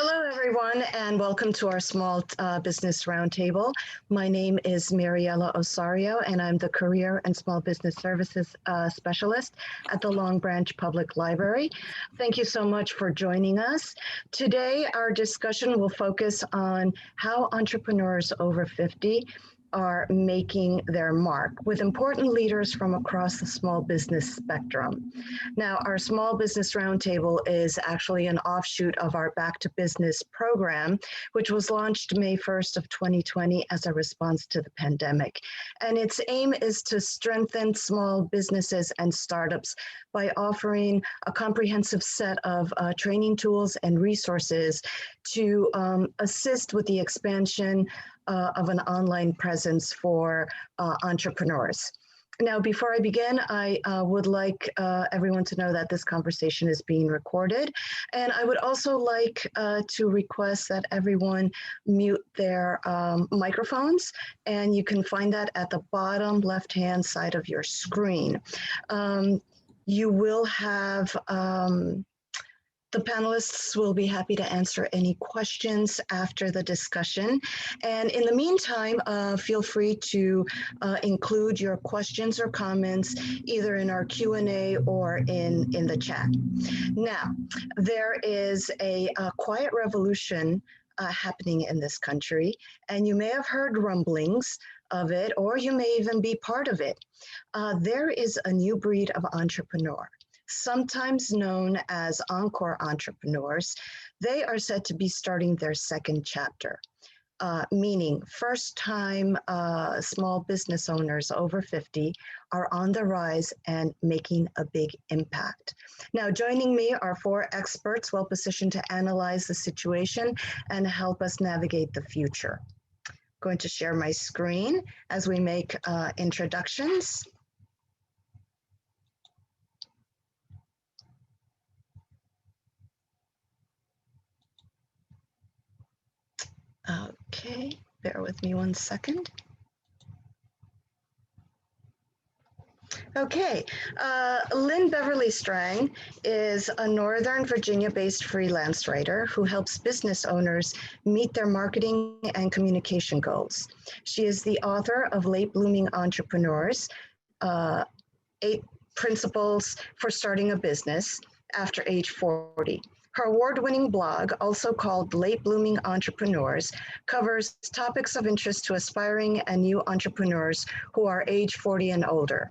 Hello, everyone, and welcome to our Small Business Roundtable. My name is Mariela Osario, and I'm the Career and Small Business Services Specialist at the Long Branch Public Library. Thank you so much for joining us. Today, our discussion will focus on how entrepreneurs over 50 are making their mark with important leaders from across the small business spectrum. Now, our Small Business Roundtable is actually an offshoot of our Back to Business program, which was launched May 1st of 2020 as a response to the pandemic. And its aim is to strengthen small businesses and startups by offering a comprehensive set of training tools and resources to assist with the expansion of an online presence for entrepreneurs. Now, before I begin, I would like everyone to know that this conversation is being recorded. And I would also like to request that everyone mute their microphones, and you can find that at the bottom left-hand side of your screen. You will have the panelists will be happy to answer any questions after the discussion. And in the meantime, feel free to include your questions or comments either in our Q&A or in the chat. Now, there is a quiet revolution happening in this country, and you may have heard rumblings of it, or you may even be part of it. There is a new breed of entrepreneur, sometimes known as Encore Entrepreneurs. They are said to be starting their second chapter, meaning first-time small business owners over 50 are on the rise and making a big impact. Now, joining me are four experts well-positioned to analyze the situation and help us navigate the future. I'm going to share my screen as we make introductions. Okay, bear with me one second. Okay, Lynn Beverly Strang is a Northern Virginia-based freelance writer who helps business owners meet their marketing and communication goals. She is the author of Late Blooming Entrepreneurs, 8 Principles for Starting a Business After Age 40. Her award-winning blog, also called Late Blooming Entrepreneurs, covers topics of interest to aspiring and new entrepreneurs who are age 40 and older.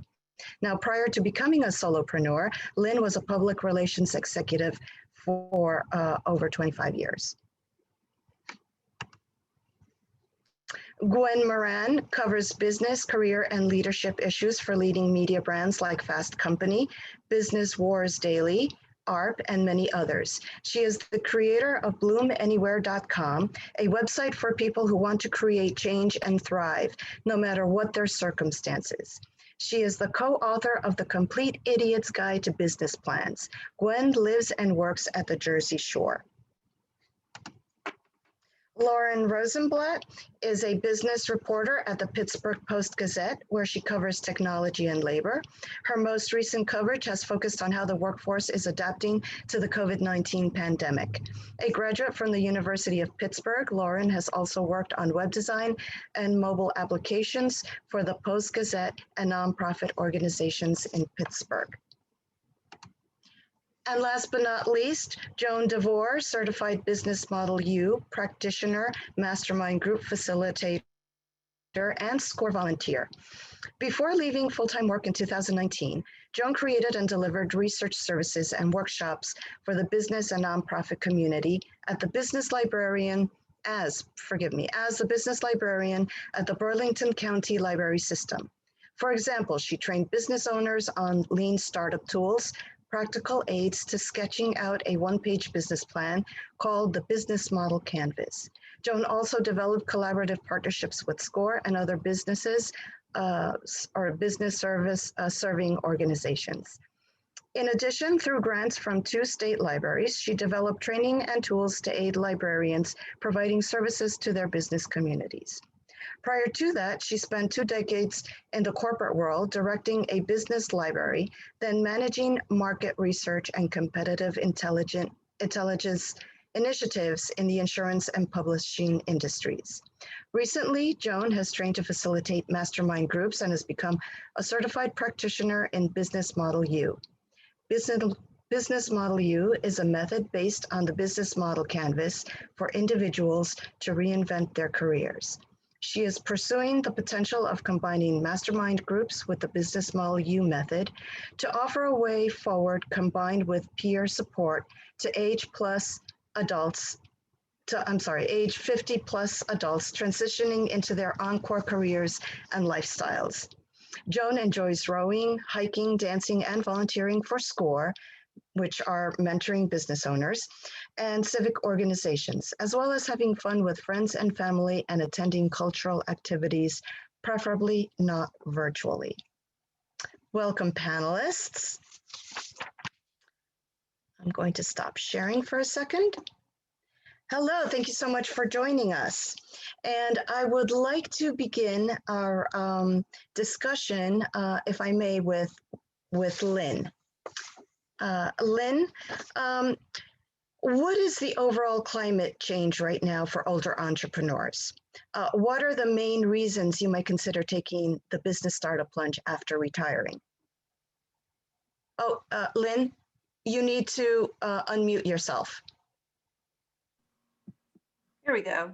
Now, prior to becoming a solopreneur, Lynn was a public relations executive for over 25 years. Gwen Moran covers business, career, and leadership issues for leading media brands like Fast Company, Business Wars Daily, ARP, and many others. She is the creator of bloomanywhere.com, a website for people who want to create change and thrive, no matter what their circumstances. She is the co-author of The Complete Idiot's Guide to Business Plans. Gwen lives and works at the Jersey Shore. Lauren Rosenblatt is a business reporter at the Pittsburgh Post-Gazette, where she covers technology and labor. Her most recent coverage has focused on how the workforce is adapting to the COVID-19 pandemic. A graduate from the University of Pittsburgh, Lauren has also worked on web design and mobile applications for the Post-Gazette and nonprofit organizations in Pittsburgh. And last but not least, Joan DeVore, Certified Business Model U, practitioner, mastermind group facilitator, and SCORE volunteer. Before leaving full-time work in 2019, Joan created and delivered research services and workshops for the business and nonprofit community at the business librarian, as the business librarian at the Burlington County Library System. For example, she trained business owners on lean startup tools, practical aids to sketching out a one-page business plan called the Business Model Canvas. Joan also developed collaborative partnerships with SCORE and other businesses or business service serving organizations. In addition, through grants from 2 state libraries, she developed training and tools to aid librarians providing services to their business communities. Prior to that, she spent 2 decades in the corporate world directing a business library, then managing market research and competitive intelligence initiatives in the insurance and publishing industries. Recently, Joan has trained to facilitate mastermind groups and has become a certified practitioner in Business Model U. Business Model U is a method based on the business model canvas for individuals to reinvent their careers. She is pursuing the potential of combining mastermind groups with the Business Model U method to offer a way forward combined with peer support to age 50 plus adults transitioning into their encore careers and lifestyles. Joan enjoys rowing, hiking, dancing, and volunteering for SCORE, which are mentoring business owners, and civic organizations, as well as having fun with friends and family and attending cultural activities, preferably not virtually. Welcome, panelists. I'm going to stop sharing for a second. Hello, thank you so much for joining us. And I would like to begin our discussion, if I may, with Lynn. Lynn, what is the overall climate change right now for older entrepreneurs? What are the main reasons you might consider taking the business startup plunge after retiring? Oh, Lynn, you need to unmute yourself. Here we go.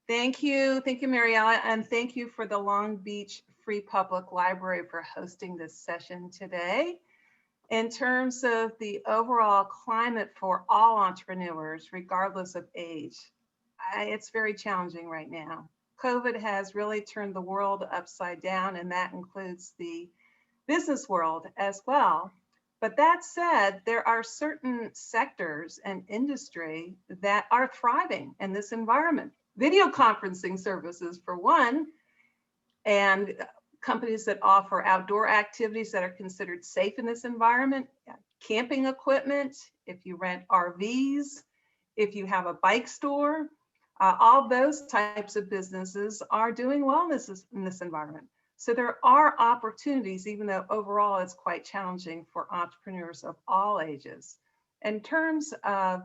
Thank you, Mariella, and thank you for the Long Beach Free Public Library for hosting this session today. In terms of the overall climate for all entrepreneurs, regardless of age, it's very challenging right now. COVID has really turned the world upside down, and that includes the business world as well. But that said, there are certain sectors and industry that are thriving in this environment. Video conferencing services, for one, and companies that offer outdoor activities that are considered safe in this environment, camping equipment, if you rent RVs, if you have a bike store, all those types of businesses are doing well in this environment. So there are opportunities, even though overall it's quite challenging for entrepreneurs of all ages. In terms of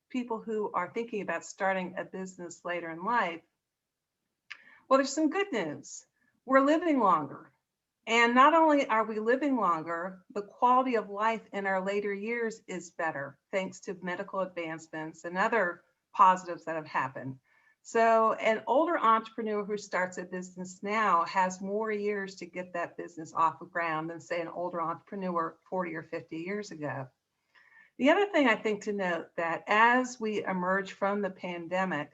people who are thinking about starting a business later in life, well, there's some good news. We're living longer. And not only are we living longer, the quality of life in our later years is better, thanks to medical advancements and other positives that have happened. So an older entrepreneur who starts a business now has more years to get that business off the ground than, say, an older entrepreneur 40 or 50 years ago. The other thing I think to note that as we emerge from the pandemic,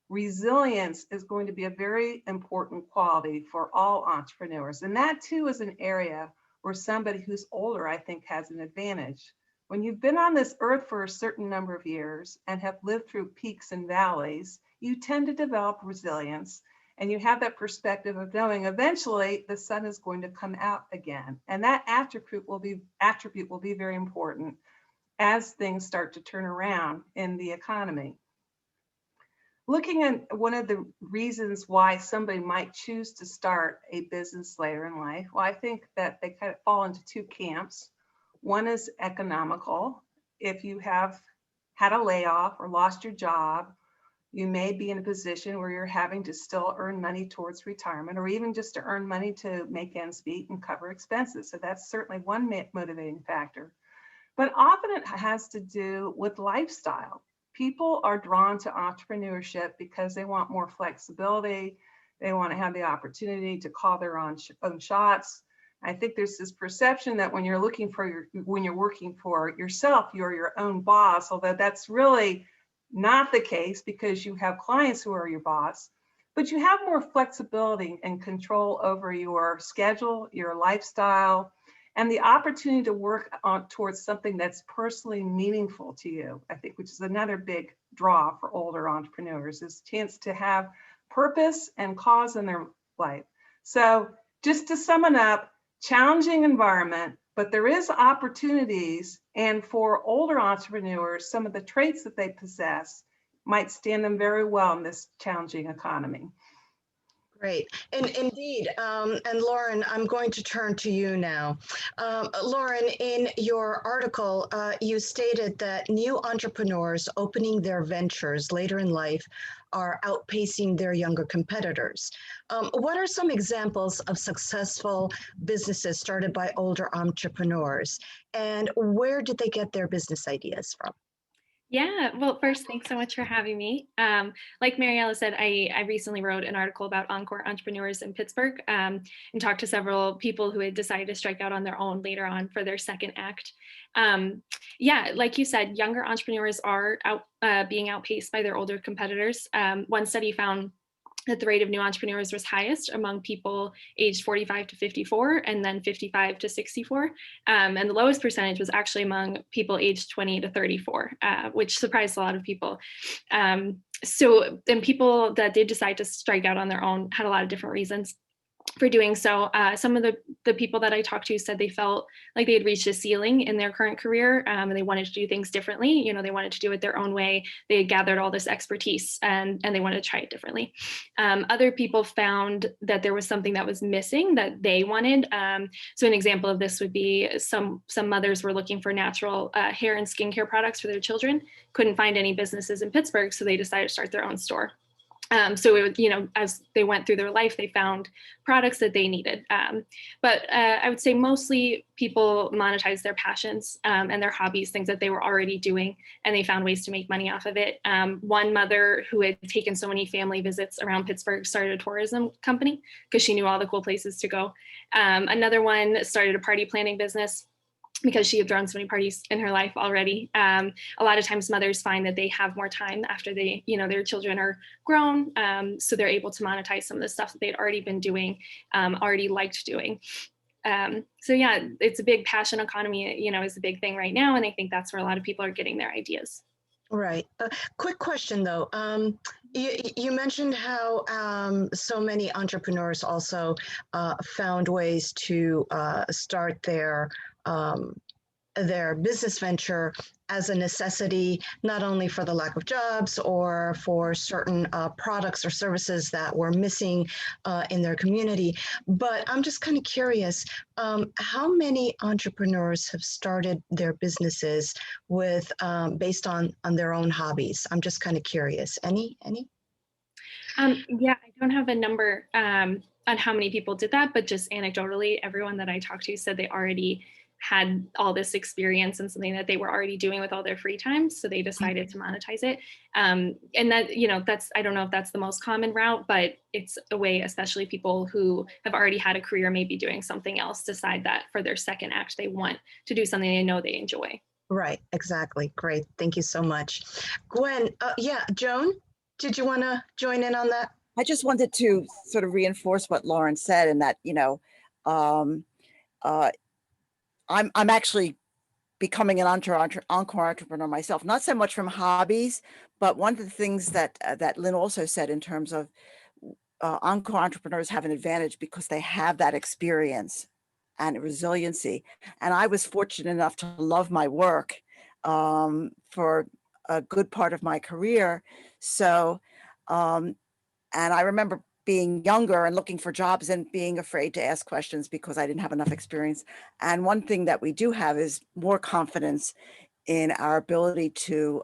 resilience is going to be a very important quality for all entrepreneurs. And that too is an area where somebody who's older, I think, has an advantage. When you've been on this earth for a certain number of years and have lived through peaks and valleys, you tend to develop resilience, and you have that perspective of knowing eventually the sun is going to come out again. And that attribute will be very important as things start to turn around in the economy. Looking at one of the reasons why somebody might choose to start a business later in life, well, I think that they kind of fall into two camps. One is economical. If you have had a layoff or lost your job, you may be in a position where you're having to still earn money towards retirement, or even just to earn money to make ends meet and cover expenses. So that's certainly one motivating factor. But often it has to do with lifestyle. People are drawn to entrepreneurship because they want more flexibility. They want to have the opportunity to call their own shots. I think there's this perception that when you're working for yourself, you're your own boss, although that's really not the case because you have clients who are your boss, but you have more flexibility and control over your schedule, your lifestyle, and the opportunity to work towards something that's personally meaningful to you, I think, which is another big draw for older entrepreneurs, is a chance to have purpose and cause in their life. So just to sum it up, challenging environment, but there is opportunities, and for older entrepreneurs, some of the traits that they possess might stand them very well in this challenging economy. Great. And indeed, and Lauren, I'm going to turn to you now. Lauren, in your article, you stated that new entrepreneurs opening their ventures later in life are outpacing their younger competitors. What are some examples of successful businesses started by older entrepreneurs? And where did they get their business ideas from? Yeah, well, first, thanks so much for having me. Like Mariella said, I recently wrote an article about Encore Entrepreneurs in Pittsburgh, and talked to several people who had decided to strike out on their own later on for their second act. Yeah, like you said, younger entrepreneurs are being outpaced by their older competitors. One study found that the rate of new entrepreneurs was highest among people aged 45 to 54 and then 55 to 64. And the lowest percentage was actually among people aged 20 to 34, which surprised a lot of people. And people that did decide to strike out on their own had a lot of different reasons for doing so. Some of the people that I talked to said they felt like they had reached a ceiling in their current career, and they wanted to do things differently. You know, they wanted to do it their own way. They had gathered all this expertise and they wanted to try it differently. Other people found that there was something that was missing that they wanted. So an example of this would be some mothers were looking for natural hair and skincare products for their children, couldn't find any businesses in Pittsburgh, so they decided to start their own store. So it would, as they went through their life, they found products that they needed. But I would say mostly people monetize their passions and their hobbies, things that they were already doing, and they found ways to make money off of it. One mother who had taken so many family visits around Pittsburgh started a tourism company because she knew all the cool places to go. Another one started a party planning business because she had thrown so many parties in her life already. A lot of times mothers find that they have more time after their children are grown. So they're able to monetize some of the stuff that they'd already been doing, already liked doing. So yeah, it's a big passion economy, is a big thing right now. And I think that's where a lot of people are getting their ideas. Right. Quick question though. You mentioned how so many entrepreneurs also found ways to start their business venture as a necessity, not only for the lack of jobs or for certain products or services that were missing in their community. But I'm just kind of curious, how many entrepreneurs have started their businesses with based on their own hobbies? I'm just kind of curious. Any? Yeah, I don't have a number on how many people did that, but just anecdotally, everyone that I talked to said they already had all this experience and something that they were already doing with all their free time. So they decided to monetize it. And that, I don't know if that's the most common route, but it's a way, especially people who have already had a career, maybe doing something else, decide that for their second act, they want to do something they know they enjoy. Right, exactly. Great. Thank you so much. Gwen, yeah, Joan, did you want to join in on that? I just wanted to sort of reinforce what Lauren said, and that, I'm actually becoming an encore entrepreneur myself, not so much from hobbies, but one of the things that Lynn also said in terms of encore entrepreneurs have an advantage because they have that experience and resiliency. And I was fortunate enough to love my work for a good part of my career. So, and I remember being younger and looking for jobs and being afraid to ask questions because I didn't have enough experience. And one thing that we do have is more confidence in our ability to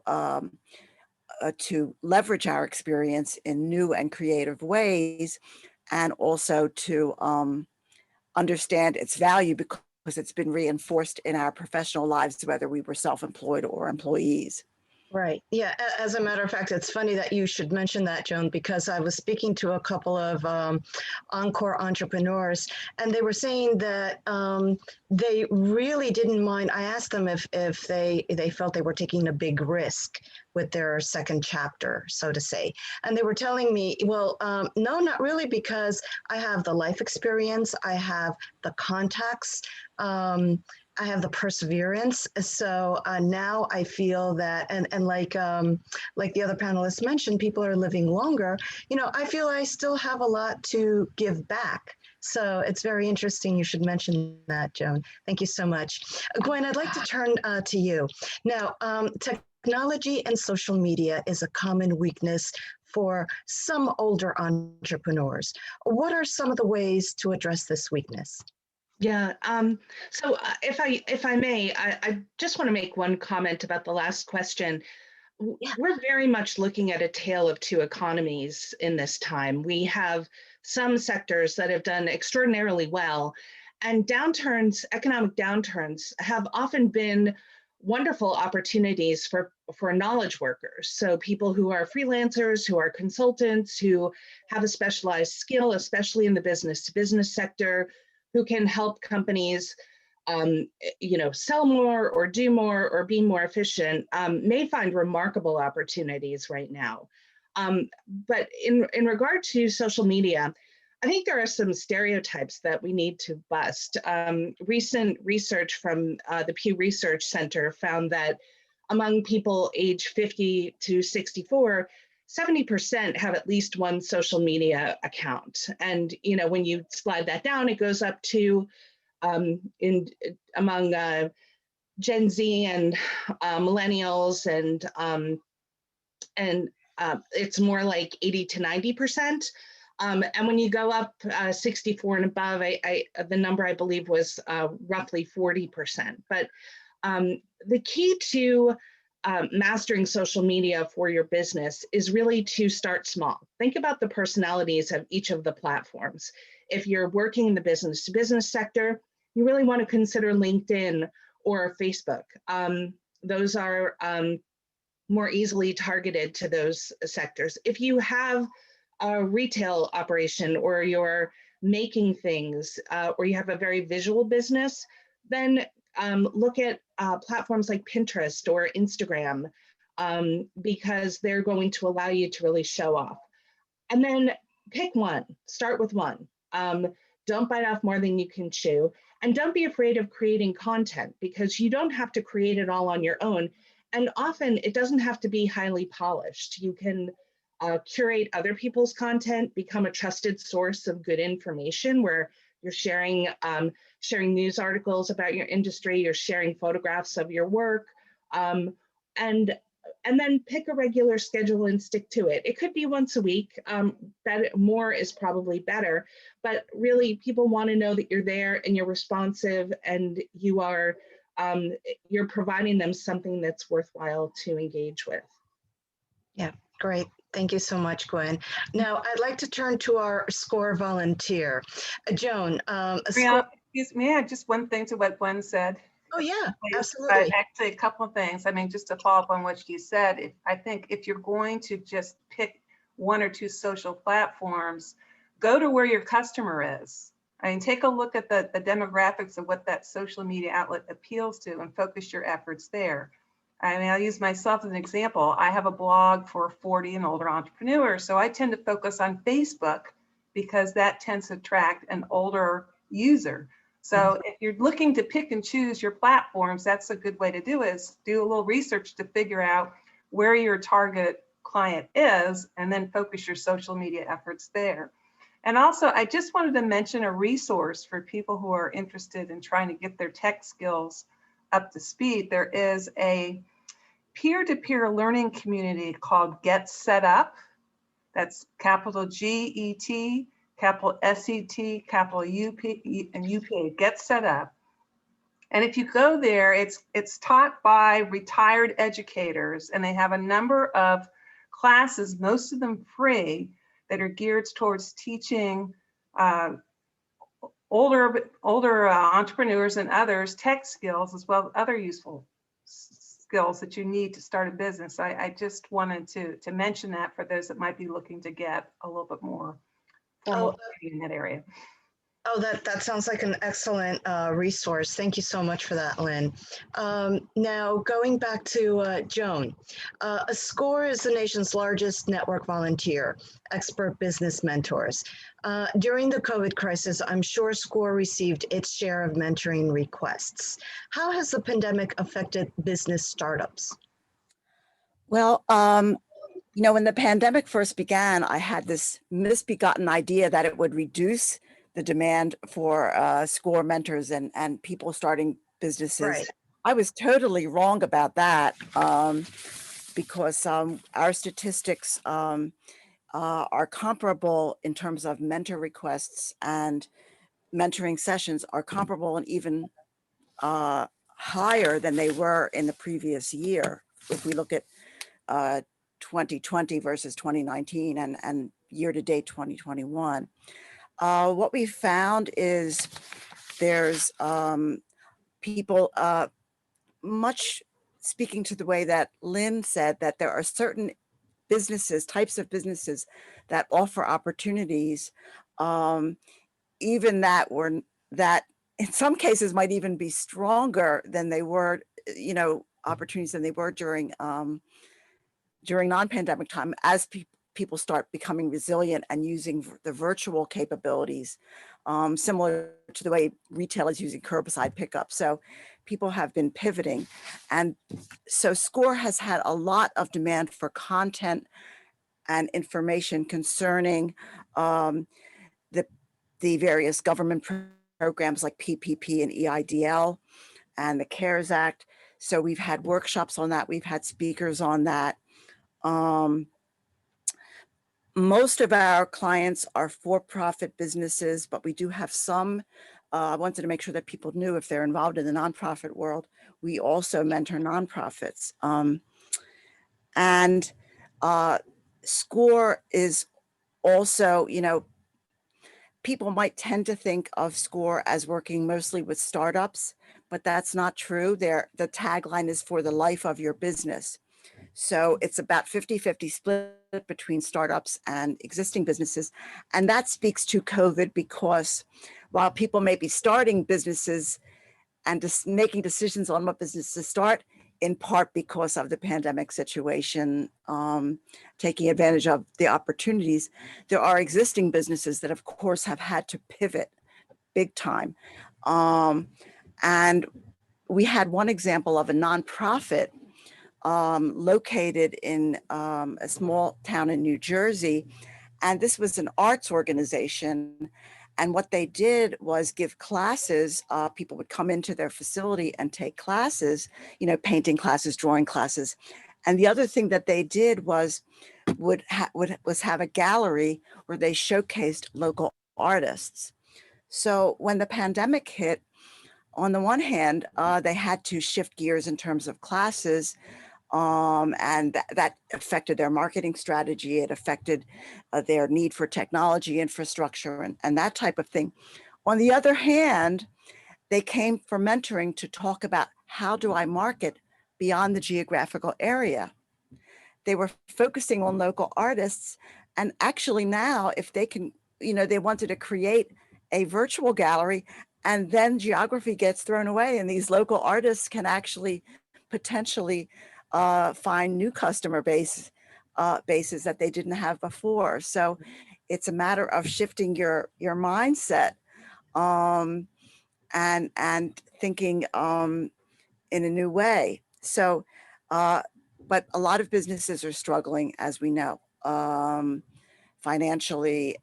leverage our experience in new and creative ways, and also to understand its value because it's been reinforced in our professional lives, whether we were self-employed or employees. Right. Yeah. As a matter of fact, it's funny that you should mention that, Joan, because I was speaking to a couple of Encore entrepreneurs, and they were saying that they really didn't mind. I asked them if they felt they were taking a big risk with their second chapter, so to say. And they were telling me, well, no, not really, because I have the life experience, I have the contacts, I have the perseverance. So now I feel that, and like the other panelists mentioned, people are living longer. I feel I still have a lot to give back. So it's very interesting. You should mention that, Joan. Thank you so much. Gwen, I'd like to turn to you. Now, technology and social media is a common weakness for some older entrepreneurs. What are some of the ways to address this weakness? Yeah. If I may, I just want to make one comment about the last question. Yeah. We're very much looking at a tale of two economies in this time. We have some sectors that have done extraordinarily well, and economic downturns have often been wonderful opportunities for knowledge workers. So people who are freelancers, who are consultants, who have a specialized skill, especially in the business to business sector, who can help companies sell more or do more or be more efficient, may find remarkable opportunities right now. But in regard to social media, I think there are some stereotypes that we need to bust. Recent research from the Pew Research Center found that among people age 50 to 64, 70% have at least one social media account. And when you slide that down, it goes up to among Gen Z and millennials, and it's more like 80 to 90%. And when you go up 64 and above, the number I believe was roughly 40%. But the key to mastering social media for your business is really to start small. Think about the personalities of each of the platforms. If you're working in the business to business sector, you really want to consider LinkedIn or Facebook. Those are more easily targeted to those sectors. If you have a retail operation, or you're making things, or you have a very visual business, then look at platforms like Pinterest or Instagram, because they're going to allow you to really show off. And then pick one, start with one. Don't bite off more than you can chew. And don't be afraid of creating content, because you don't have to create it all on your own. And often it doesn't have to be highly polished. You can curate other people's content, become a trusted source of good information where you're sharing news articles about your industry, you're sharing photographs of your work, and then pick a regular schedule and stick to it. It could be once a week. More is probably better, but really people want to know that you're there and you're responsive, and you're providing them something that's worthwhile to engage with. Yeah, great. Thank you so much, Gwen. Now, I'd like to turn to our SCORE volunteer. Joan, excuse me, just one thing to what Gwen said. Oh, yeah, absolutely. Actually, a couple of things. I mean, just to follow up on what she said, I think if you're going to just pick one or two social platforms, go to where your customer is. I mean, take a look at the demographics of what that social media outlet appeals to and focus your efforts there. I mean, I'll use myself as an example. I have a blog for 40 and older entrepreneurs, so I tend to focus on Facebook because that tends to attract an older user. So if you're looking to pick and choose your platforms, that's a good way to do it, is do a little research to figure out where your target client is, and then focus your social media efforts there. And also, I just wanted to mention a resource for people who are interested in trying to get their tech skills up to speed. There is a peer-to-peer learning community called Get Set Up. That's capital GET, capital SET, capital UP, and UPA, Get Set Up. And if you go there, it's taught by retired educators, and they have a number of classes, most of them free, that are geared towards teaching older entrepreneurs and others tech skills, as well as other useful skills that you need to start a business. I just wanted to mention that for those that might be looking to get a little bit more formal in that area. Oh, that sounds like an excellent resource. Thank you so much for that, Lynn. Now, going back to Joan, SCORE is the nation's largest network volunteer, expert business mentors. During the COVID crisis, I'm sure SCORE received its share of mentoring requests. How has the pandemic affected business startups? Well, when the pandemic first began, I had this misbegotten idea that it would reduce the demand for SCORE mentors and people starting businesses. Right. I was totally wrong about that, because our statistics are comparable in terms of mentor requests and mentoring sessions are comparable and even higher than they were in the previous year. If we look at 2020 versus 2019 and year-to-date 2021. What we found is there's people much speaking to the way that Lynn said that there are certain businesses, types of businesses that offer opportunities, even that in some cases might even be stronger than they were, opportunities than they were during non-pandemic time as people start becoming resilient and using the virtual capabilities, similar to the way retail is using curbside pickup. So people have been pivoting. And so SCORE has had a lot of demand for content and information concerning the various government programs like PPP and EIDL and the CARES Act. So we've had workshops on that. We've had speakers on that. Most of our clients are for-profit businesses, but we do have some. I wanted to make sure that people knew if they're involved in the nonprofit world, we also mentor nonprofits. And SCORE is also, people might tend to think of SCORE as working mostly with startups, but that's not true. The tagline is for the life of your business. So it's about 50-50 split between startups and existing businesses. And that speaks to COVID because while people may be starting businesses and just making decisions on what business to start, in part because of the pandemic situation, taking advantage of the opportunities, there are existing businesses that of course have had to pivot big time. And we had one example of a nonprofit located in a small town in New Jersey. And this was an arts organization. And what they did was give classes. People would come into their facility and take classes, painting classes, drawing classes. And the other thing that they did was have a gallery where they showcased local artists. So when the pandemic hit, on the one hand, they had to shift gears in terms of classes. And that affected their marketing strategy. It affected their need for technology infrastructure and that type of thing. On the other hand, they came for mentoring to talk about how do I market beyond the geographical area. They were focusing on local artists. And actually now, if they can, they wanted to create a virtual gallery and then geography gets thrown away and these local artists can actually potentially find new customer bases that they didn't have before. So it's a matter of shifting your mindset and thinking in a new way. So, but a lot of businesses are struggling, as we know, financially,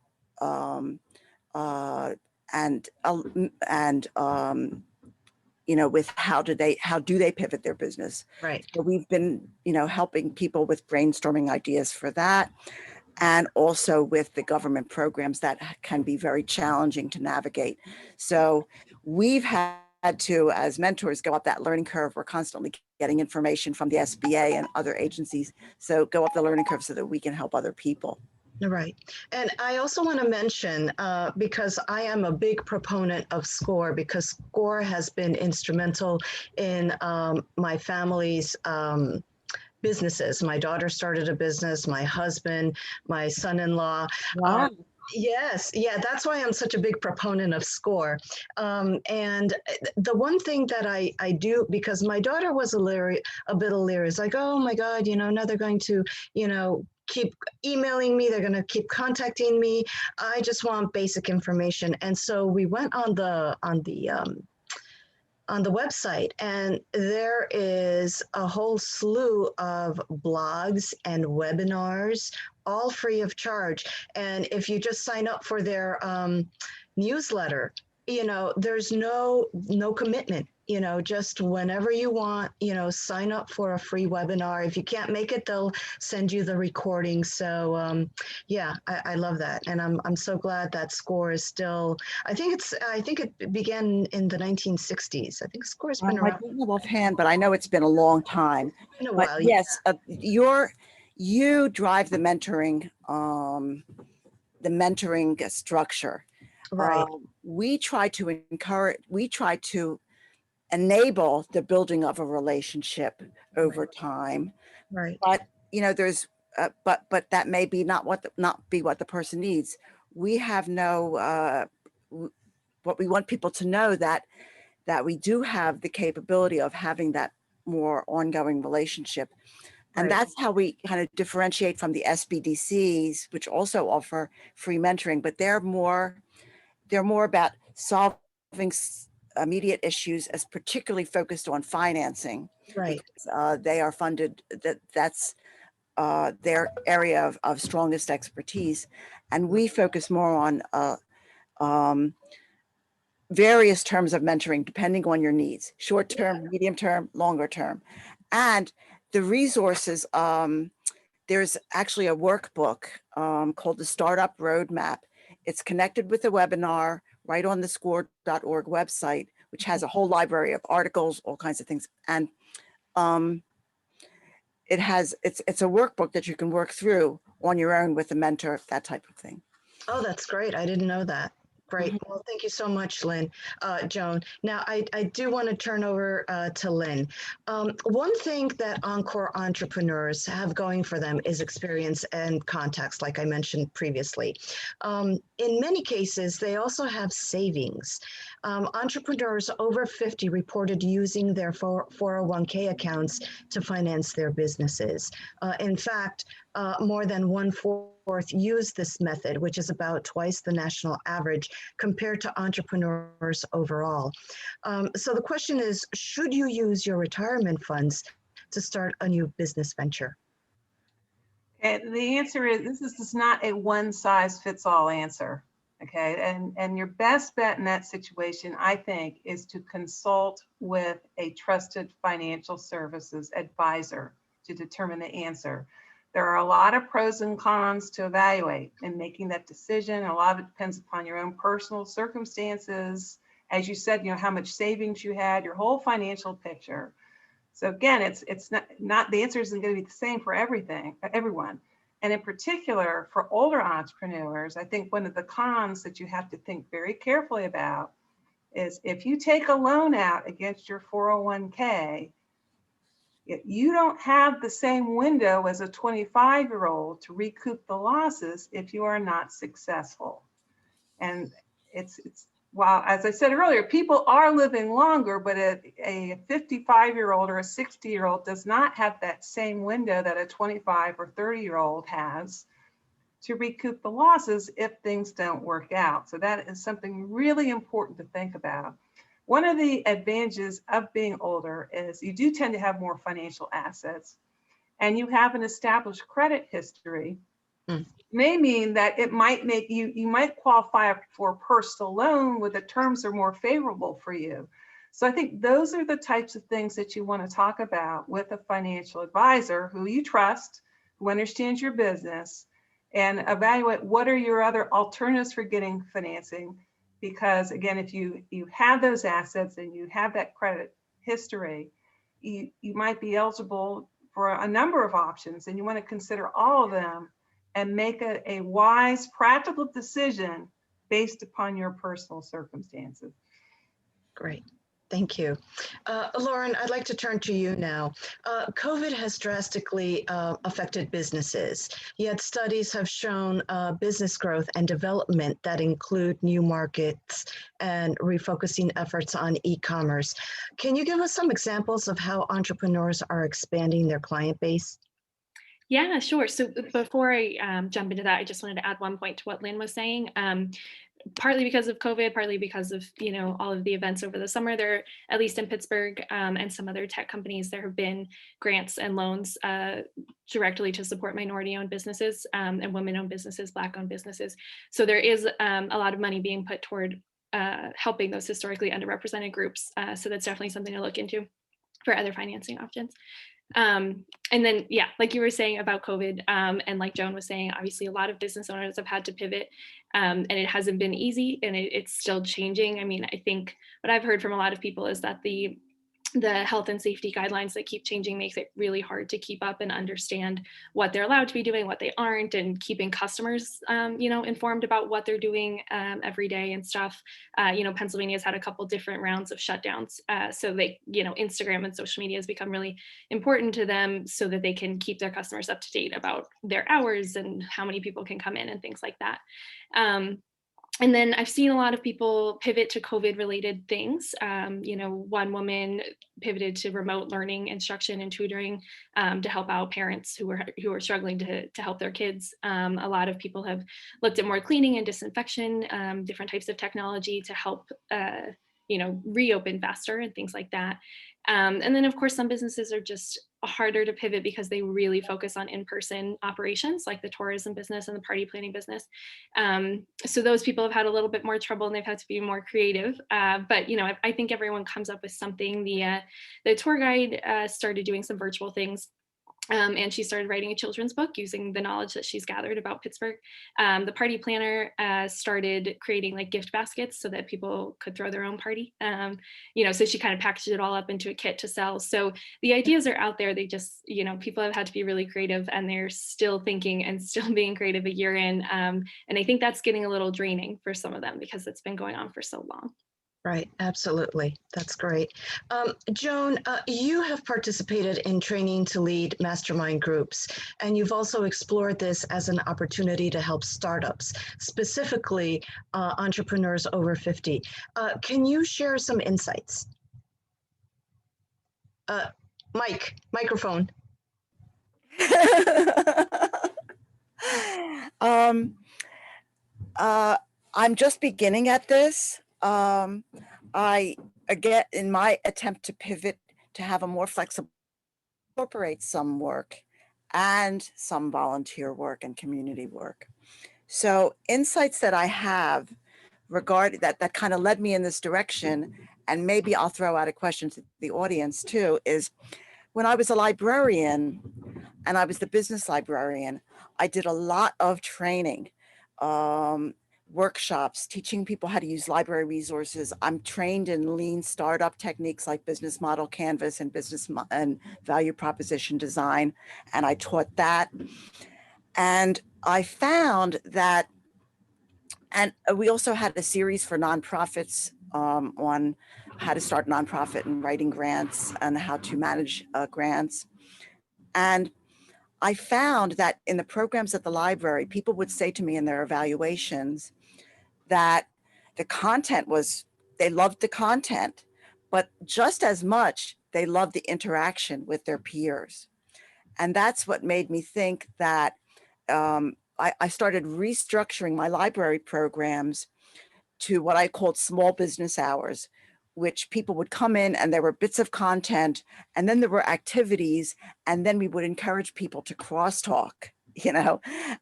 with how do they pivot their business? Right. So we've been, helping people with brainstorming ideas for that, and also with the government programs that can be very challenging to navigate. So we've had to, as mentors, go up that learning curve. We're constantly getting information from the SBA and other agencies. So go up the learning curve so that we can help other people. Right. And I also want to mention, because I am a big proponent of SCORE, because SCORE has been instrumental in my family's businesses. My daughter started a business, my husband, my son-in-law. Wow. Yes. Yeah. That's why I'm such a big proponent of SCORE. And the one thing that I do, because my daughter was a bit leery, it's like, oh my God, now they're going to, keep emailing me. They're going to keep contacting me. I just want basic information. And so we went on the website, and there is a whole slew of blogs and webinars, all free of charge. And if you just sign up for their newsletter, there's no commitment. just whenever you want, sign up for a free webinar. If you can't make it, they'll send you the recording. So yeah, I love that. And I'm so glad that SCORE is still, I think it began in the 1960s. I think SCORE's been I around don't know offhand, but I know it's been a long time. in a But while. yes, you drive the mentoring structure. Right, We try to enable the building of a relationship over time. right, But there's but that may be not be what the person needs. We have what we want people to know that we do have the capability of having that more ongoing relationship. And right, that's how we kind of differentiate from the SBDCs, which also offer free mentoring, but they're more about solving immediate issues, as particularly focused on financing, right. because they are funded, that's their area of strongest expertise. And we focus more on various terms of mentoring, depending on your needs, short term, medium term, longer term. And the resources, there's actually a workbook called the Startup Roadmap. It's connected with the webinar right on the score.org website, which has a whole library of articles, all kinds of things. And it's a workbook that you can work through on your own with a mentor, that type of thing. Oh, that's great. I didn't know that. Great. Well, thank you so much, Joan. Now, I do want to turn over to Lynn. One thing that Encore Entrepreneurs have going for them is experience and context, like I mentioned previously. In many cases, they also have savings. Entrepreneurs over 50 reported using their 401k accounts to finance their businesses. In fact, more than 1/4 use this method, which is about twice the national average compared to entrepreneurs overall. So the question is, should you use your retirement funds to start a new business venture? And the answer is, this is not a one size fits all answer. Okay, and your best bet in that situation, I think, is to consult with a trusted financial services advisor to determine the answer. There are a lot of pros and cons to evaluate in making that decision. A lot of it depends upon your own personal circumstances. As you said, how much savings you had, your whole financial picture. So again, it's not the answer isn't going to be the same for everyone. And in particular, for older entrepreneurs, I think one of the cons that you have to think very carefully about is if you take a loan out against your 401k, you don't have the same window as a 25-year-old to recoup the losses if you are not successful. And it's while, as I said earlier, people are living longer, but a 55-year-old or a 60-year-old does not have that same window that a 25 or 30-year-old has to recoup the losses if things don't work out. So that is something really important to think about. One of the advantages of being older is you do tend to have more financial assets, and you have an established credit history. May mean that it might make you might qualify for a personal loan where the terms are more favorable for you. So I think those are the types of things that you want to talk about with a financial advisor who you trust, who understands your business, and evaluate what are your other alternatives for getting financing. Because again, if you have those assets and you have that credit history, you might be eligible for a number of options, and you want to consider all of them and make a wise, practical decision based upon your personal circumstances. Great. Thank you. Lauren, I'd like to turn to you now. COVID has drastically affected businesses, yet studies have shown business growth and development that include new markets and refocusing efforts on e-commerce. Can you give us some examples of how entrepreneurs are expanding their client base? Yeah, sure. So before I jump into that, I just wanted to add one point to what Lynn was saying. Partly because of COVID, partly because of all of the events over the summer, there, at least in Pittsburgh and some other tech companies, there have been grants and loans directly to support minority-owned businesses and women-owned businesses, Black-owned businesses. So there is a lot of money being put toward helping those historically underrepresented groups. So that's definitely something to look into for other financing options. And then, yeah, like you were saying about COVID, and like Joan was saying, obviously a lot of business owners have had to pivot, and it hasn't been easy, and it's still changing. I mean, I think what I've heard from a lot of people is that the health and safety guidelines that keep changing makes it really hard to keep up and understand what they're allowed to be doing, what they aren't, and keeping customers, informed about what they're doing every day and stuff. Pennsylvania has had a couple different rounds of shutdowns. So they, Instagram and social media has become really important to them so that they can keep their customers up to date about their hours and how many people can come in and things like that. And then I've seen a lot of people pivot to COVID related things. One woman pivoted to remote learning, instruction and tutoring to help out parents who are struggling to help their kids. A lot of people have looked at more cleaning and disinfection, different types of technology to help reopen faster and things like that. And then of course, some businesses are just harder to pivot because they really focus on in-person operations, like the tourism business and the party planning business. So those people have had a little bit more trouble and they've had to be more creative. But I think everyone comes up with something. The tour guide started doing some virtual things. And she started writing a children's book using the knowledge that she's gathered about Pittsburgh. The party planner started creating like gift baskets so that people could throw their own party. So she kind of packaged it all up into a kit to sell. So the ideas are out there. They just, people have had to be really creative, and they're still thinking and still being creative a year in. And I think that's getting a little draining for some of them because it's been going on for so long. Right, absolutely. That's great. Joan, you have participated in training to lead mastermind groups, and you've also explored this as an opportunity to help startups, specifically entrepreneurs over 50. Can you share some insights? Microphone. I'm just beginning at this. Again, in my attempt to pivot to have a more flexible, incorporate some work and some volunteer work and community work. So insights that I have regarding that kind of led me in this direction, and maybe I'll throw out a question to the audience too, is when I was a librarian and I was the business librarian, I did a lot of training, workshops, teaching people how to use library resources. I'm trained in lean startup techniques like business model canvas and and value proposition design. And I taught that. And I found that, and we also had a series for nonprofits on how to start a nonprofit and writing grants and how to manage grants. And I found that in the programs at the library, people would say to me in their evaluations that the content they loved the content, but just as much, they loved the interaction with their peers. And that's what made me think that I started restructuring my library programs to what I called small business hours, which people would come in and there were bits of content, and then there were activities, and then we would encourage people to crosstalk.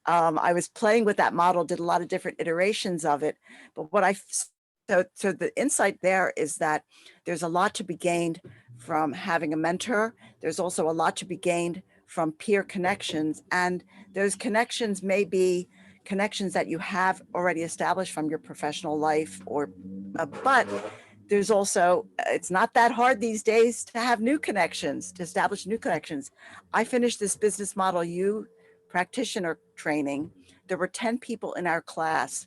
I was playing with that model, did a lot of different iterations of it. But so the insight there is that there's a lot to be gained from having a mentor. There's also a lot to be gained from peer connections. And those connections may be connections that you have already established from your professional life, but there's also, it's not that hard these days to have new connections, to establish new connections. I finished this business model practitioner training. There were 10 people in our class.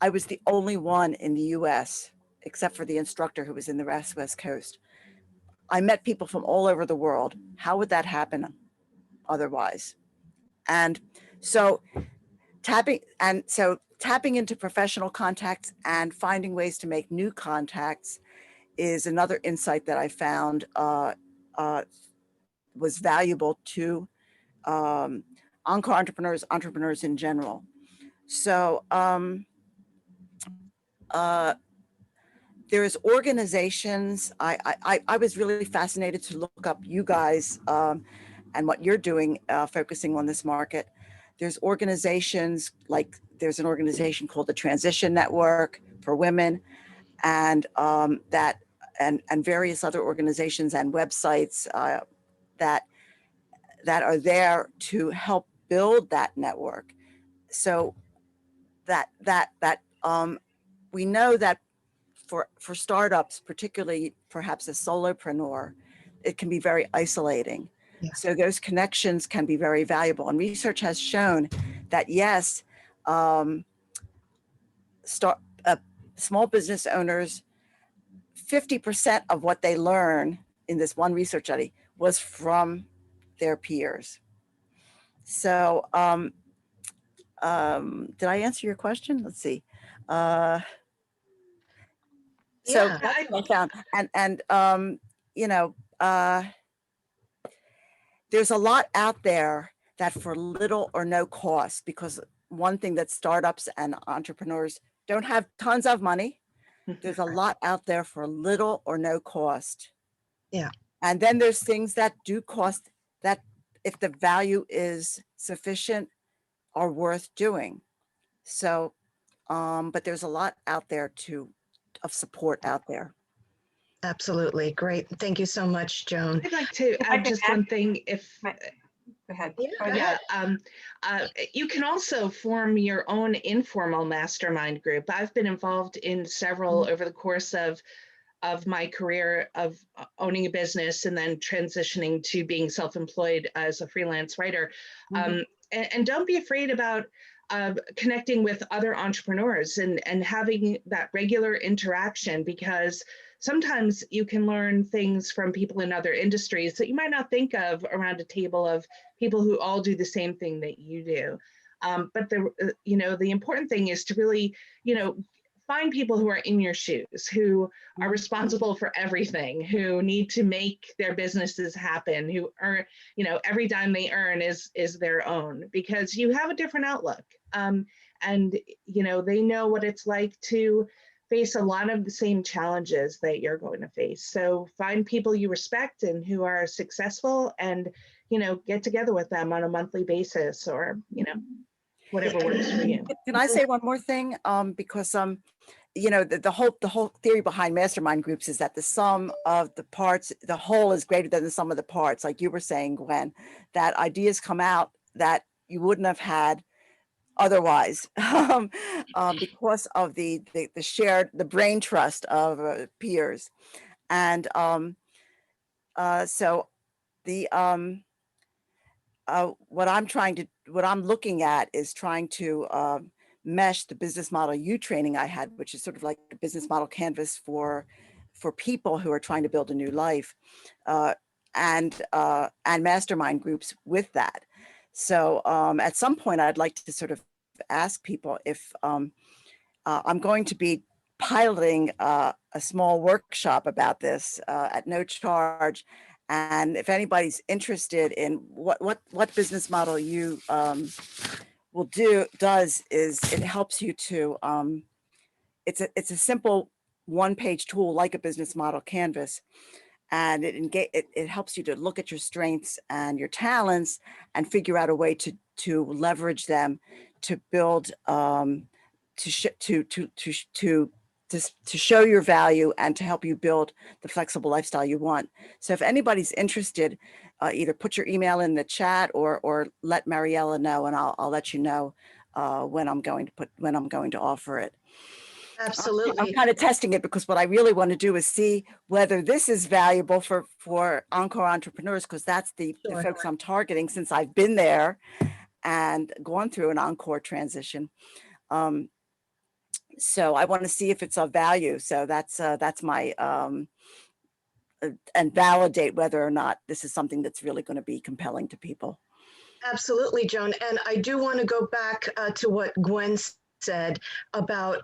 I was the only one in the US, except for the instructor who was in the West Coast. I met people from all over the world. How would that happen otherwise? And so tapping into professional contacts and finding ways to make new contacts is another insight that I found was valuable to Encore entrepreneurs in general. So there's organizations. I was really fascinated to look up you guys and what you're doing, focusing on this market. There's organizations there's an organization called the Transition Network, for women, and that and various other organizations and websites that are there to help build that network. So that we know that for startups, particularly perhaps a solopreneur, it can be very isolating. Yeah. So those connections can be very valuable. And research has shown that yes, small business owners, 50% of what they learn in this one research study was from their peers. So did I answer your question? Let's see. So Yeah. that's what I found. And you know, there's a lot out there that for little or no cost, because one thing that startups and entrepreneurs don't have tons of money. There's a lot out there for little or no cost. Yeah. And then there's things that do cost, that if the value is sufficient, are worth doing. So, but there's a lot out there of support out there. Absolutely. Great. Thank you so much, Joan. I'd like to If I add can just add- one thing. If Go ahead. Yeah, Go go ahead. yeah, you can also form your own informal mastermind group. I've been involved in several over the course of my career of owning a business and then transitioning to being self-employed as a freelance writer. And don't be afraid about connecting with other entrepreneurs and having that regular interaction, because sometimes you can learn things from people in other industries that you might not think of around a table of people who all do the same thing that you do. But the important thing is to really, find people who are in your shoes, who are responsible for everything, who need to make their businesses happen, who are, every dime they earn is their own, because you have a different outlook. And, they know what it's like to face a lot of the same challenges that you're going to face. So find people you respect and who are successful, and, get together with them on a monthly basis, or, whatever works for you. Can I say one more thing? Because the whole theory behind mastermind groups is that the sum of the parts, the whole is greater than the sum of the parts. Like you were saying, Gwen, that ideas come out that you wouldn't have had otherwise, because of the shared, the brain trust of peers. And so the what I'm looking at is trying to mesh the business model training I had, which is sort of like a business model canvas for people who are trying to build a new life, and mastermind groups with that. So at some point, I'd like to sort of ask people if I'm going to be piloting a small workshop about this at no charge. And if anybody's interested in what business model you does is it helps you to, it's a simple one-page tool like a business model canvas. And it helps you to look at your strengths and your talents and figure out a way to leverage them to build, to show your value and to help you build the flexible lifestyle you want. So if anybody's interested, either put your email in the chat or let Mariella know, and I'll let you know when I'm going to offer it. Absolutely. I'm kind of testing it, because what I really want to do is see whether this is valuable for Encore Entrepreneurs, because that's the folks I'm targeting, since I've been there and gone through an Encore transition. So I want to see if it's of value. So that's my and validate whether or not this is something that's really going to be compelling to people. Absolutely, Joan. And I do want to go back to what Gwen said about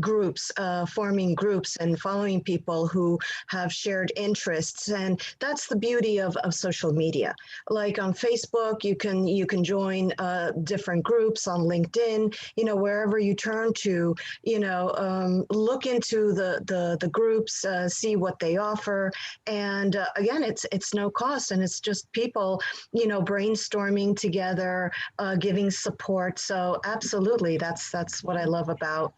groups, forming groups and following people who have shared interests. And that's the beauty of social media. Like on Facebook, you can join different groups. On LinkedIn, wherever you turn to, look into the groups, see what they offer. And again, it's no cost, and it's just people, brainstorming together, giving support. So absolutely, that's what I love about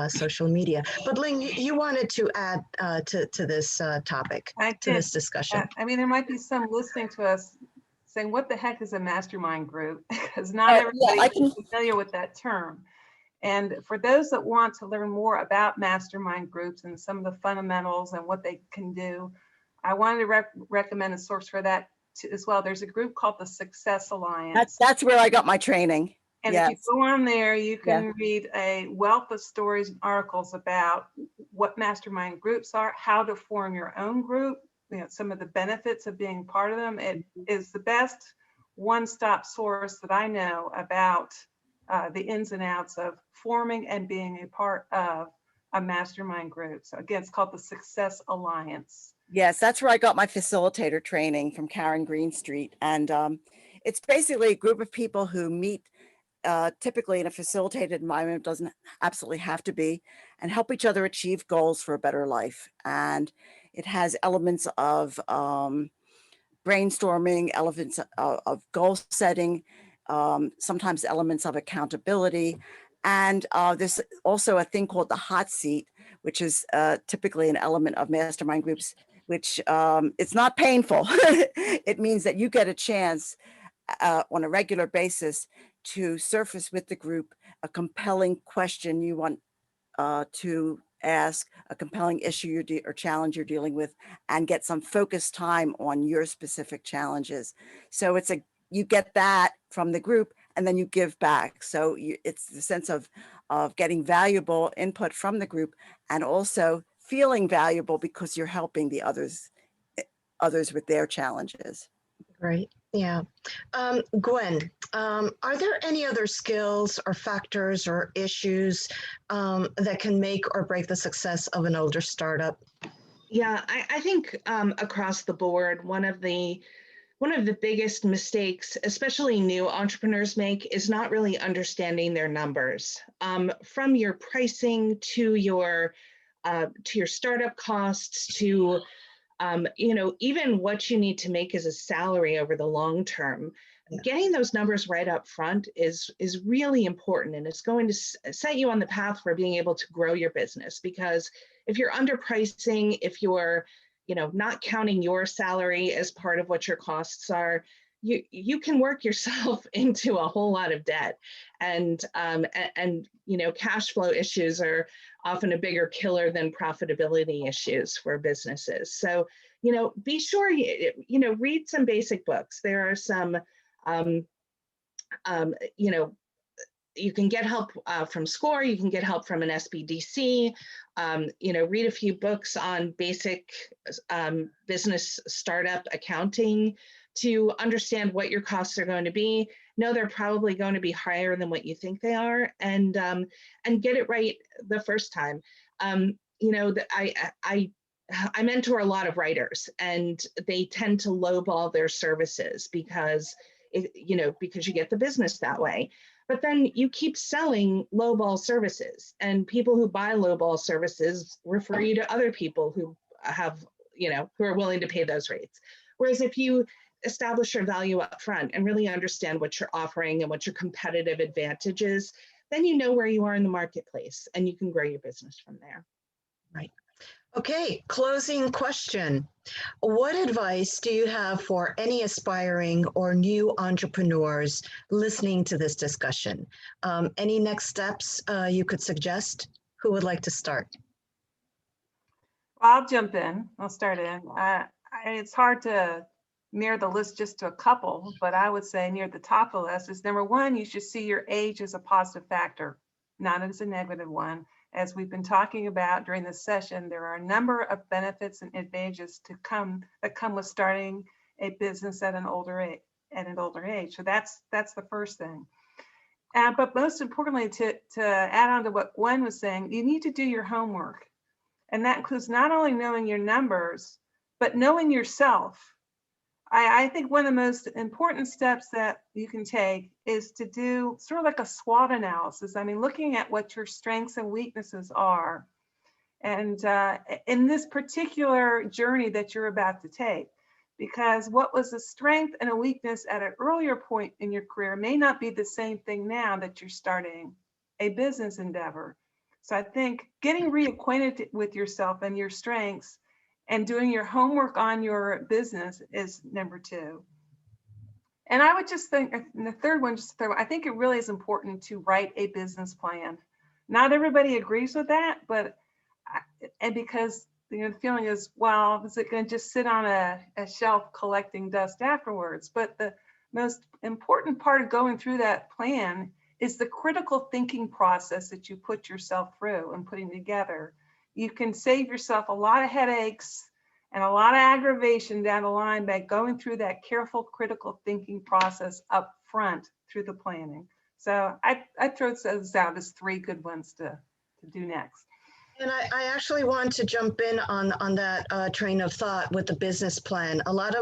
social media. But Ling, you wanted to add to this topic, I to did. this discussion. I mean, there might be some listening to us saying, what the heck is a mastermind group? Because not everybody is familiar with that term. And for those that want to learn more about mastermind groups and some of the fundamentals and what they can do, I wanted to recommend a source for that as well. There's a group called the Success Alliance. That's where I got my training. And yes. If you go on there, you can read a wealth of stories and articles about what mastermind groups are, how to form your own group, some of the benefits of being part of them. It is the best one-stop source that I know about the ins and outs of forming and being a part of a mastermind group. So again, it's called the Success Alliance. Yes, that's where I got my facilitator training from Karen Greenstreet. And it's basically a group of people who meet typically in a facilitated environment, doesn't absolutely have to be, and help each other achieve goals for a better life. And it has elements of brainstorming, elements of goal setting, sometimes elements of accountability. And there's also a thing called the hot seat, which is typically an element of mastermind groups, which it's not painful. It means that you get a chance on a regular basis to surface with the group a compelling question you want to ask, a compelling issue or challenge you're dealing with, and get some focused time on your specific challenges. So you get that from the group, and then you give back. So it's the sense of getting valuable input from the group, and also feeling valuable because you're helping the others with their challenges. Great. Yeah. Gwen, are there any other skills or factors or issues that can make or break the success of an older startup? Yeah, I think across the board, one of the biggest mistakes, especially new entrepreneurs make, is not really understanding their numbers. From your pricing to your startup costs to even what you need to make as a salary over the long term. Yeah. Getting those numbers right up front is really important, and it's going to set you on the path for being able to grow your business. Because if you're underpricing, if you're not counting your salary as part of what your costs are, you can work yourself into a whole lot of debt, and cash flow issues are often a bigger killer than profitability issues for businesses. So be sure read some basic books. There are some you can get help from SCORE, you can get help from an SBDC, read a few books on basic business startup accounting to understand what your costs are going to be. Know they're probably going to be higher than what you think they are, and get it right the first time. I mentor a lot of writers, and they tend to lowball their services because you get the business that way. But then you keep selling lowball services, and people who buy lowball services refer you to other people who have, who are willing to pay those rates. Whereas if you establish your value up front and really understand what you're offering and what your competitive advantage is, then you know where you are in the marketplace, and you can grow your business from there. Right. Okay, closing question. What advice do you have for any aspiring or new entrepreneurs listening to this discussion? Any next steps you could suggest? Who would like to start? I'll jump in. I'll start in. It's hard to narrow the list just to a couple, but I would say near the top of the list is number one, you should see your age as a positive factor, not as a negative one. As we've been talking about during this session, there are a number of benefits and advantages that come with starting a business at an older age. So that's the first thing. But most importantly, to add on to what Gwen was saying, you need to do your homework. And that includes not only knowing your numbers, but knowing yourself. I think one of the most important steps that you can take is to do sort of like a SWOT analysis. I mean, looking at what your strengths and weaknesses are. And in this particular journey that you're about to take, because what was a strength and a weakness at an earlier point in your career may not be the same thing now that you're starting a business endeavor. So I think getting reacquainted with yourself and your strengths and doing your homework on your business is number 2. And I would just think, and the third one, I think it really is important to write a business plan. Not everybody agrees with that, but, and because, the feeling is, well, is it going to just sit on a shelf collecting dust afterwards? But the most important part of going through that plan is the critical thinking process that you put yourself through and putting together. You can save yourself a lot of headaches and a lot of aggravation down the line by going through that careful, critical thinking process up front through the planning. So I throw those out as 3 good ones to do next. And I actually want to jump in on that train of thought with the business plan. A lot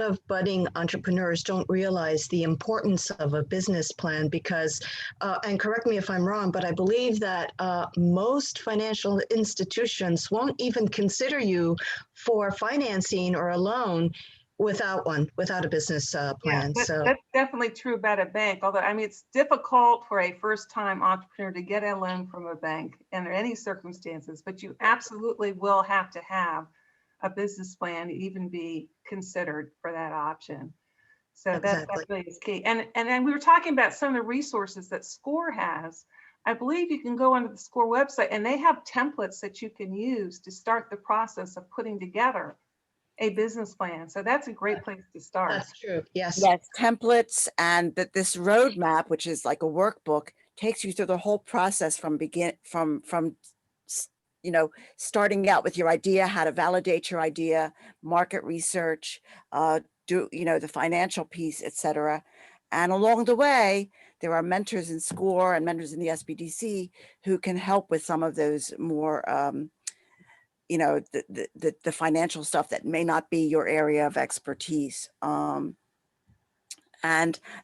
of budding entrepreneurs don't realize the importance of a business plan because, and correct me if I'm wrong, but I believe that most financial institutions won't even consider you for financing or a loan without a business plan. Yeah, that's definitely true about a bank. Although, I mean, it's difficult for a first-time entrepreneur to get a loan from a bank under any circumstances, but you absolutely will have to have a business plan to even be considered for that option. So Exactly. that really is key. And then we were talking about some of the resources that SCORE has. I believe you can go onto the SCORE website and they have templates that you can use to start the process of putting together a business plan. So that's a great place to start. That's true. Yes. Yes, templates, and that this roadmap, which is like a workbook, takes you through the whole process from starting out with your idea, how to validate your idea, market research, do the financial piece, etc. And along the way, there are mentors in SCORE and mentors in the SBDC who can help with some of those more the financial stuff that may not be your area of expertise. And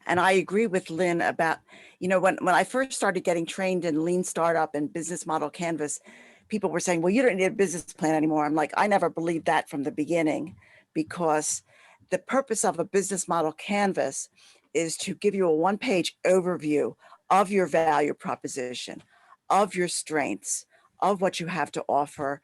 I agree with Lynn about, when I first started getting trained in lean startup and business model canvas, people were saying, well, you don't need a business plan anymore. I'm like, I never believed that from the beginning, because the purpose of a business model canvas is to give you a 1-page overview of your value proposition, of your strengths, of what you have to offer,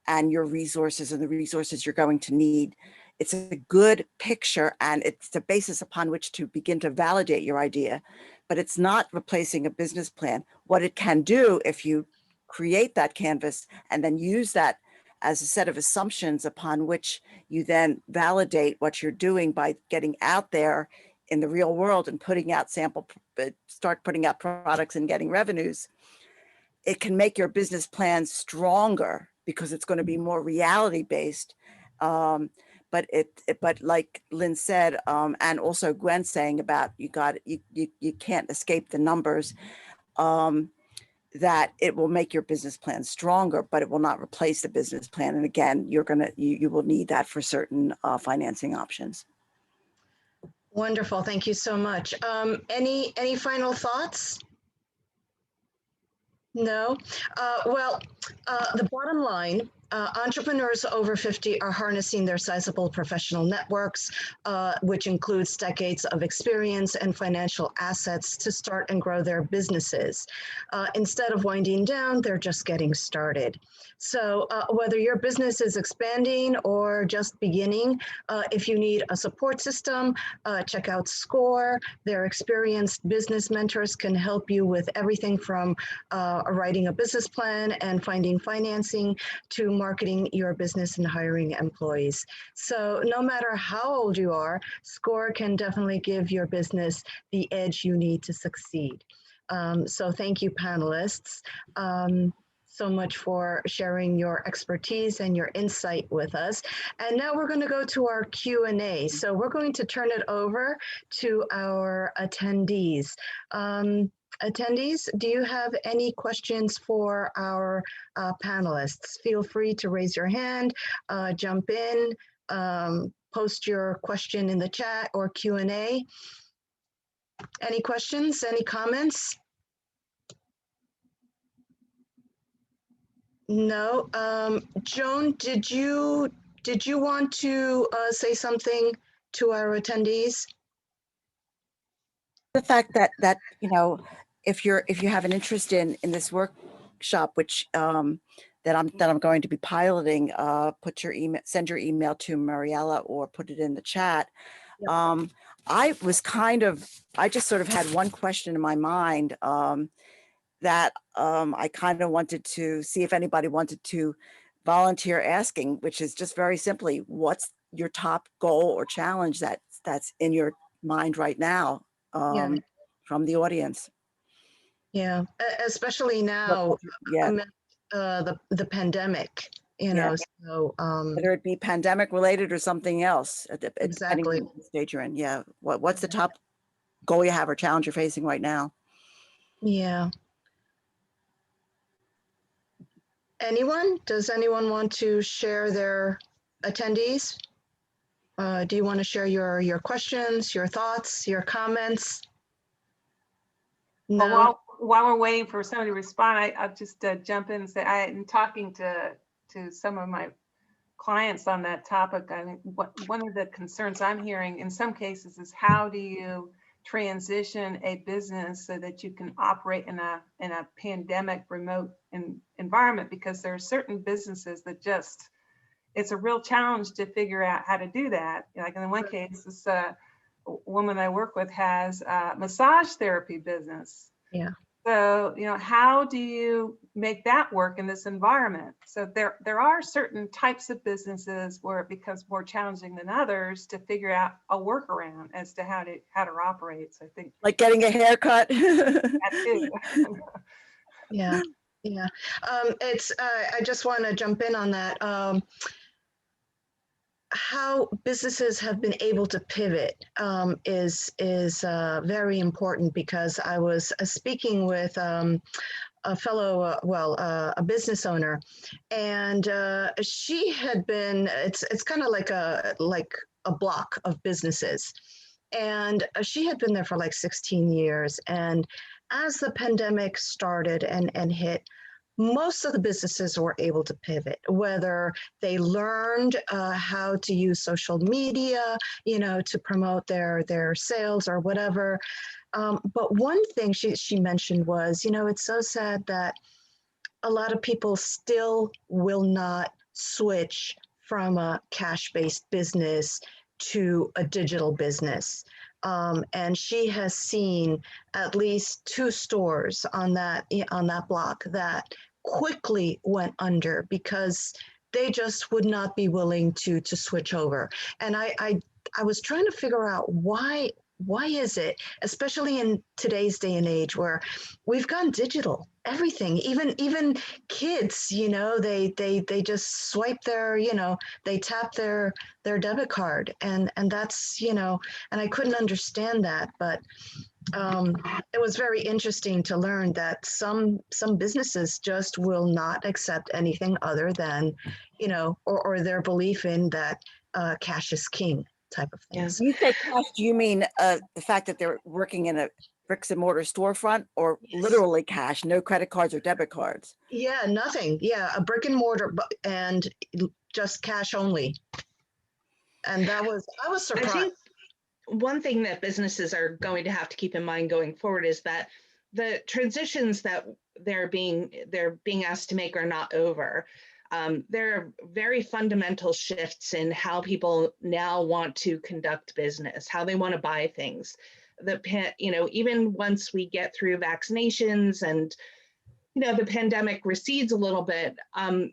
and your resources and the resources you're going to need. It's a good picture and it's the basis upon which to begin to validate your idea, but it's not replacing a business plan. What it can do, if you create that canvas and then use that as a set of assumptions upon which you then validate what you're doing by getting out there in the real world and start putting out products and getting revenues, it can make your business plan stronger because it's going to be more reality based. But like Lynn said, and also Gwen saying about you can't escape the numbers, that it will make your business plan stronger, but it will not replace the business plan. And again, you will need that for certain financing options. Wonderful. Thank you so much. Any final thoughts? No. The bottom line, entrepreneurs over 50 are harnessing their sizable professional networks, which includes decades of experience and financial assets to start and grow their businesses. Instead of winding down, they're just getting started. So whether your business is expanding or just beginning, if you need a support system, check out SCORE. Their experienced business mentors can help you with everything from writing a business plan and finding financing to marketing your business and hiring employees. So no matter how old you are, SCORE can definitely give your business the edge you need to succeed. So thank you, panelists, so much for sharing your expertise and your insight with us. And now we're going to go to our Q&A. So we're going to turn it over to our attendees. Attendees, do you have any questions for our panelists? Feel free to raise your hand, jump in, post your question in the chat or Q&A. Any questions, any comments? No. Joan, did you want to say something to our attendees? The fact that if you have an interest in this workshop, which that I'm going to be piloting, send your email to Mariella or put it in the chat. Yep. I just sort of had one question in my mind that I kind of wanted to see if anybody wanted to volunteer asking, which is just very simply, what's your top goal or challenge that's in your mind right now, Yeah. from the audience? Yeah, especially now Yeah, amid the pandemic, yeah. so Whether it be pandemic related or something else, depending exactly. on the stage you're in. Yeah. What's the top goal you have or challenge you're facing right now? Yeah. Does anyone want to share their attendees? Do you want to share your questions, your thoughts, your comments? No. Well, while we're waiting for somebody to respond, I'll just jump in and say, in talking to some of my clients on that topic, I think one of the concerns I'm hearing in some cases is, how do you transition a business so that you can operate in a pandemic remote environment? Because there are certain businesses that it's a real challenge to figure out how to do that. Like in one case, this woman I work with has a massage therapy business. Yeah. So, how do you make that work in this environment? So there are certain types of businesses where it becomes more challenging than others to figure out a workaround as to how to operate. So I think Like getting a haircut. that too. Yeah. Yeah. I just want to jump in on that. How businesses have been able to pivot is very important, because I was speaking with a fellow, a business owner, and she had been. It's kind of like a block of businesses, and she had been there for like 16 years. And as the pandemic started and hit, most of the businesses were able to pivot, whether they learned how to use social media, to promote their sales or whatever. But one thing she mentioned was, it's so sad that a lot of people still will not switch from a cash-based business to a digital business. And she has seen at least 2 stores on that block that quickly went under because they just would not be willing to switch over. And I was trying to figure out why is it, especially in today's day and age where we've gone digital, everything, even kids, they just swipe they tap their debit card, and that's, and I couldn't understand that. But it was very interesting to learn that some businesses just will not accept anything other than, or their belief in that cash is king type of things. When you say cash, do you mean the fact that they're working in a bricks and mortar storefront, or literally cash, no credit cards or debit cards? Yeah, nothing. Yeah, a brick and mortar and just cash only. And I was surprised. I think one thing that businesses are going to have to keep in mind going forward is that the transitions that they're being asked to make are not over. There are very fundamental shifts in how people now want to conduct business, how they want to buy things. Even once we get through vaccinations and the pandemic recedes a little bit,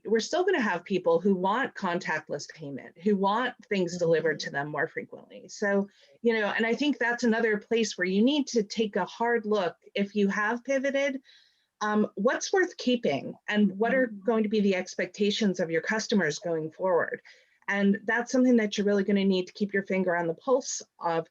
we're still going to have people who want contactless payment, who want things delivered to them more frequently. So, and I think that's another place where you need to take a hard look. If you have pivoted, what's worth keeping, and what are going to be the expectations of your customers going forward? And that's something that you're really going to need to keep your finger on the pulse of.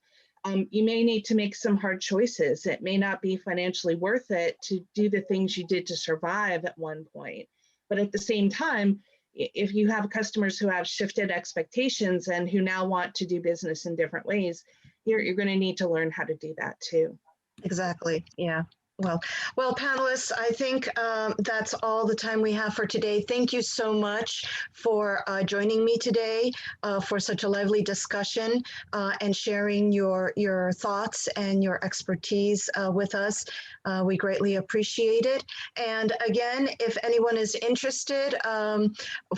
You may need to make some hard choices. It may not be financially worth it to do the things you did to survive at one point. But at the same time, if you have customers who have shifted expectations and who now want to do business in different ways, you're going to need to learn how to do that too. Exactly. Yeah. Well, panelists, I think that's all the time we have for today. Thank you so much for joining me today for such a lively discussion and sharing your thoughts and your expertise with us. We greatly appreciate it. And again, if anyone is interested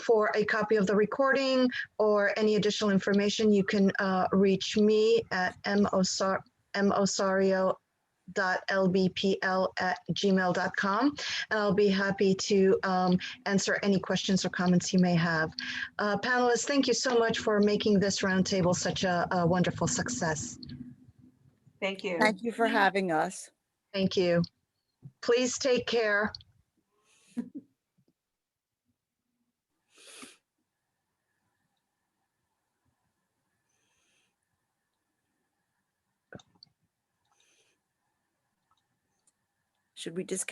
for a copy of the recording or any additional information, you can reach me at mosario.lbpl@gmail.com, and I'll be happy to answer any questions or comments you may have. Panelists, thank you so much for making this roundtable such a wonderful success. Thank you. Thank you for having us. Thank you. Please take care. Should we disconnect?